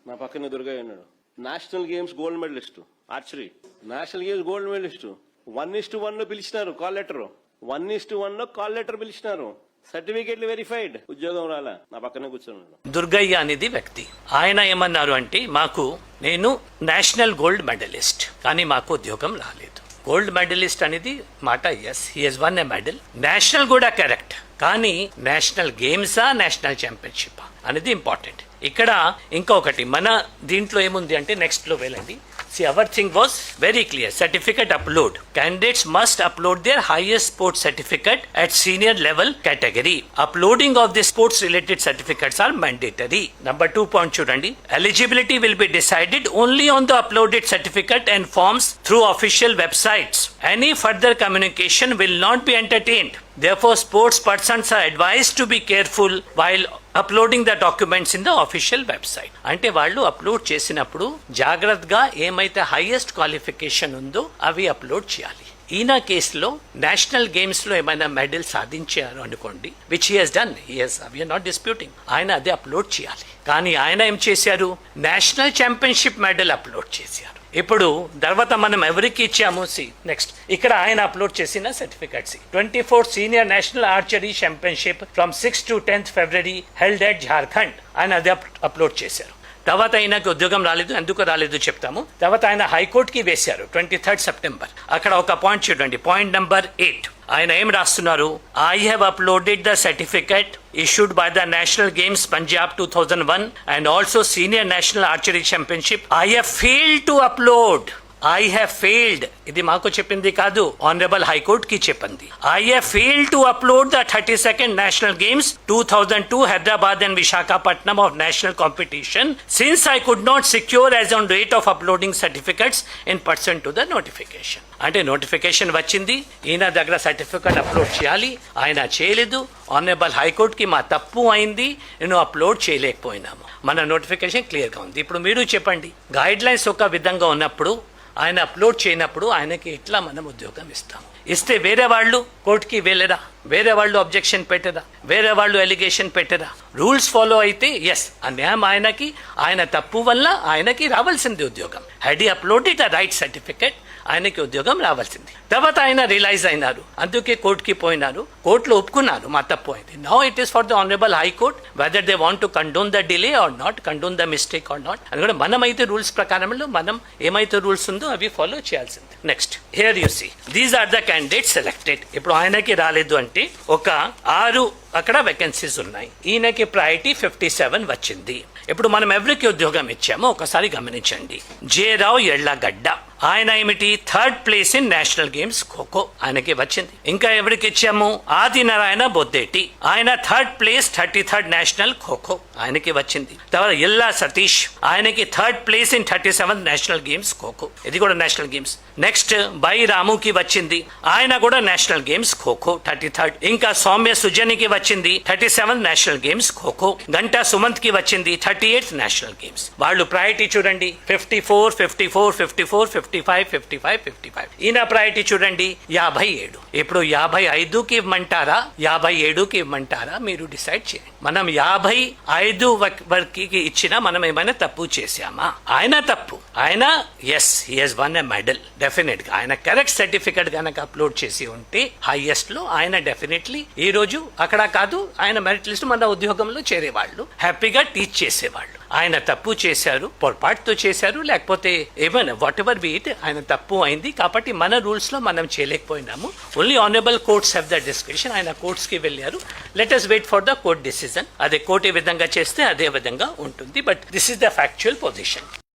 నా పక్కన దుర్గయ్య ఉన్నాడు. National games gold medallist archery, national games gold medallist. 1:1 పిలిచినారు కాల్ లెటర్, 1:1 కాల్ లెటర్ పిలిచినారు. సర్టిఫికేట్లు వెరిఫైడ్, ఉద్యోగం రాలా. నా పక్కనే కూర్చున్నాడు. దుర్గయ్య అనేది వ్యక్తి. ఆయన ఏమన్నారు అంటే, నేను నేషనల్ గోల్డ్ మెడలిస్ట్, కానీ మాకు ఉద్యోగం రాలేదు. గోల్డ్ మెడలిస్ట్ అనేది మాట yes, he has won a medal. National కూడా కరెక్ట్, కానీ నేషనల్ గేమ్సా నేషనల్ ఛాంపియన్షిప్ అనేది ఇంపార్టెంట్. ఇక్కడ ఇంకొకటి మన దీంట్లో ఏముంది అంటే, నెక్స్ట్ లో వెళ్ళండి. See, our thing was very clear. Certificate upload. Candidates must upload their highest sports certificate at senior level category. Uploading of the sports related certificates are mandatory. Number 2 point chudandi. Eligibility will be decided only on the uploaded certificate and forms through official websites. Any further communication will not be entertained. Therefore, sports persons are advised to be careful while uploading the documents in the official website. అంటే వాళ్ళు upload చేసినప్పుడు జాగ్రత్తగా ఏమైతే highest qualification ఉందో అవి upload చేయాలి. ఈయన కేసులో నేషనల్ గేమ్స్ లో ఏమైనా మెడల్ సాధించారు అనుకోండి, which he has done, we're not disputing, ఆయన అదే అప్లోడ్ చేయాలి. కానీ ఆయన ఏం చేశారు, నేషనల్ ఛాంపియన్షిప్ మెడల్ అప్లోడ్ చేశారు. ఇప్పుడు తర్వాత మనం ఎవరికి ఇచ్చాము, నెక్స్ట్ ఇక్కడ ఆయన అప్లోడ్ చేసిన certificates 24th senior national archery championship from 6 to 10th February held at Jharkhand, ఆయన అదే అప్లోడ్ చేశారు. తర్వాత ఆయనకి ఉద్యోగం రాలేదు. ఎందుకు రాలేదు చెప్తాము. తర్వాత ఆయన హైకోర్టుకి వేశారు 23rd September. అక్కడ ఒక పాయింట్ చూడండి, పాయింట్ నెంబర్ 8. ఆయన ఏం రాస్తున్నారు, I have uploaded the certificate issued by the National Games Punjab 2001 and also Senior National Archery Championship. I have failed to upload. I have failed. ఇది మాకు చెప్పింది కాదు, ఆనరబుల్ హైకోర్ట్ కి చెప్పింది. I have failed to upload the 32nd National Games 2002 Hyderabad and Visakhapatnam of national competition since I could not secure as on date of uploading certificates in person to the notification. అంటే notification వచ్చింది, ఈయన దగ్గర certificate upload చేయాలి, ఆయన చేయలేదు. Honourable high court కి మా తప్పు అయింది, నేను అప్లోడ్ చేయలేకపోయినాము. మన నోటిఫికేషన్ క్లియర్గా ఉంది. ఇప్పుడు మీరు చెప్పండి, గైడ్ లైన్స్ ఒక విధంగా ఉన్నప్పుడు ఆయన అప్లోడ్ చేయనప్పుడు ఆయనకి ఎట్లా మనం ఉద్యోగం ఇస్తాము? ఇస్తే వేరే వాళ్ళు కోర్టుకి వెళ్ళరా, వేరే వాళ్ళు అబ్జెక్షన్ పెట్టరా, వేరే వాళ్ళు ఎలిగేషన్ పెట్టరా? రూల్స్ ఫాలో అయితే ఎస్, అన్యాయం ఆయనకి, ఆయన తప్పు వల్ల ఆయనకి రావాల్సింది ఉద్యోగం. Had he uploaded the right certificate, ఆయనకి ఉద్యోగం రావాల్సింది. తర్వాత ఆయన రియలైజ్ అయినారు, అందుకే కోర్టుకి పోయినారు, కోర్టులో ఒప్పుకున్నారు మా తప్పు అయింది. Now it is for the honourable high court whether they want to condone the delay or not, condone the mistake or not అని కూడా మనమైతే రూల్స్ ప్రకారంలో మనం ఏమైతే రూల్స్ ఉందో అవి ఫాలో చేయాల్సింది. Next here you see these are the candidates selected. ఇప్పుడు ఆయనకి రాలేదు అంటే ఒక 6 అక్కడ వేకెన్సీస్ ఉన్నాయి. ఈయనకి ప్రయారిటీ 57 వచ్చింది. ఇప్పుడు మనం ఎవరికి ఉద్యోగం ఇచ్చామో ఒకసారి గమనించండి. జేరావు ఎళ్లగడ్డ, ఆయన ఏమిటి 3rd place in national games kho kho, ఆయనకి వచ్చింది. ఇంకా ఎవరికి ఇచ్చాము, ఆదినారాయణ బొద్దేటి, ఆయన 3rd place 33rd national kho kho, ఆయనకి వచ్చింది. తర్వాత ఎల్లా సతీష్, ఆయనకి 3rd place in 37th national games kho kho, ఇది కూడా నేషనల్ గేమ్స్. నెక్స్ట్ బై రాముకి వచ్చింది, ఆయన కూడా నేషనల్ గేమ్స్ ఖోఖో 33rd. ఇంకా సౌమ్య సుజనికి వచ్చింది 37th national games kho kho. Ganta Sumanth కి వచ్చింది 38th నేషనల్ గేమ్స్. వాళ్ళు ప్రయారిటీ చూడండి 54, 54, 54, 55, 55, 55. ఈయన ప్రయారిటీ చూడండి 57. ఇప్పుడు 55కి ఇవ్వమంటారా 57కి ఇవ్వమంటారా మీరు డిసైడ్ చేయండి. మనం 55 వరకు ఇచ్చినా మనం ఏమైనా తప్పు చేశామా? ఆయన తప్పు, ఆయన yes he has won a medal. Definite గా ఆయన కరెక్ట్ సర్టిఫికెట్ కనుక అప్లోడ్ చేసి ఉంటే హైయెస్ట్ లో ఆయన డెఫినెట్లీ ఈ రోజు అక్కడ కాదు, ఆయన మెరిట్ లిస్ట్ మన ఉద్యోగంలో చేరేవాళ్ళు, హ్యాపీగా టీచ్ చేసేవాళ్ళు. ఆయన తప్పు చేశారు, పొరపాటుతో చేశారు, లేకపోతే ఏమైనా వాట్ ఎవర్ బీ ఇట్, ఆయన తప్పు అయింది కాబట్టి మన రూల్స్ లో మనం చేయలేకపోయినాము. Only honourable courts have the description. ఆయన కోర్ట్స్ కి వెళ్ళారు. Let us wait for the court decision. అదే కోర్ట్ ఏ విధంగా చేస్తే అదే విధంగా ఉంటుంది. But this is the factual position.